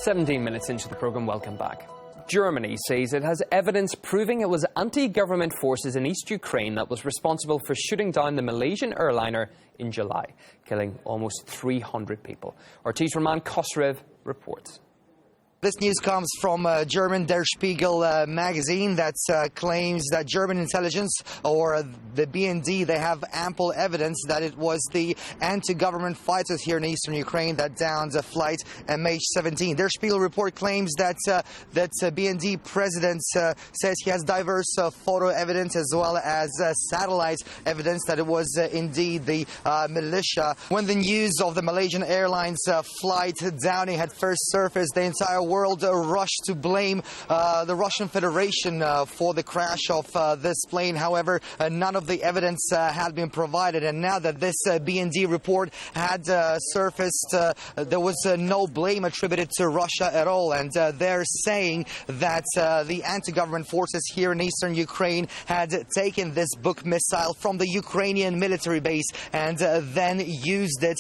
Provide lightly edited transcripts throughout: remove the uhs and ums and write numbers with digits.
17 minutes into the programme, welcome back. Germany says it has evidence proving it was anti-government forces in East Ukraine that was responsible for shooting down the Malaysian airliner in July, killing almost 300 people. RT's Roman Kosrev reports. This news comes from German Der Spiegel magazine that claims that German intelligence, or the BND, they have ample evidence that it was the anti-government fighters here in eastern Ukraine that downed flight MH17. Der Spiegel report claims that BND president says he has diverse photo evidence as well as satellite evidence that it was indeed the militia. When the news of the Malaysian Airlines flight downing had first surfaced, the entire world rushed to blame the Russian Federation for the crash of this plane. However, none of the evidence had been provided, and now that this BND report had surfaced, there was no blame attributed to Russia at all, and they're saying that the anti-government forces here in eastern Ukraine had taken this Buk missile from the Ukrainian military base and then used it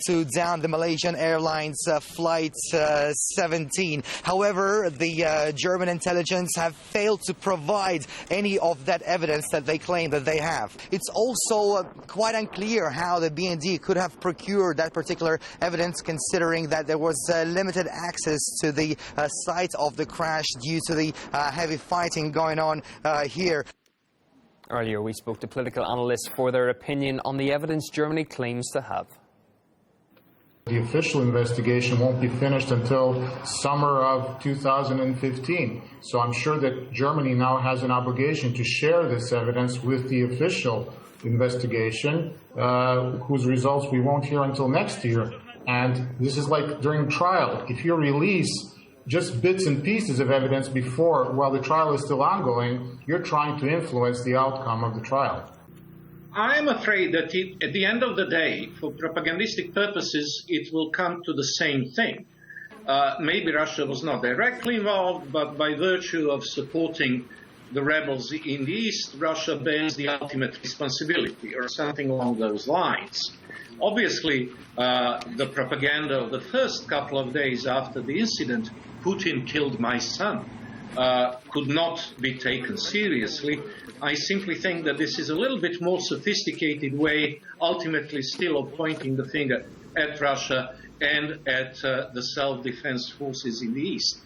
to down the Malaysian Airlines flight 17. However, the German intelligence have failed to provide any of that evidence that they claim that they have. It's also quite unclear how the BND could have procured that particular evidence, considering that there was limited access to the site of the crash due to the heavy fighting going on here. Earlier we spoke to political analysts for their opinion on the evidence Germany claims to have. The official investigation won't be finished until summer of 2015. So I'm sure that Germany now has an obligation to share this evidence with the official investigation, whose results we won't hear until next year. And this is like during trial. If you release just bits and pieces of evidence before, while the trial is still ongoing, you're trying to influence the outcome of the trial. I'm afraid that at the end of the day, for propagandistic purposes, it will come to the same thing. Maybe Russia was not directly involved, but by virtue of supporting the rebels in the east, Russia bears the ultimate responsibility, or something along those lines. Obviously, the propaganda of the first couple of days after the incident, Putin killed my son, could not be taken seriously. I simply think that this is a little bit more sophisticated way, ultimately still of pointing the finger at Russia and at the self-defense forces in the East.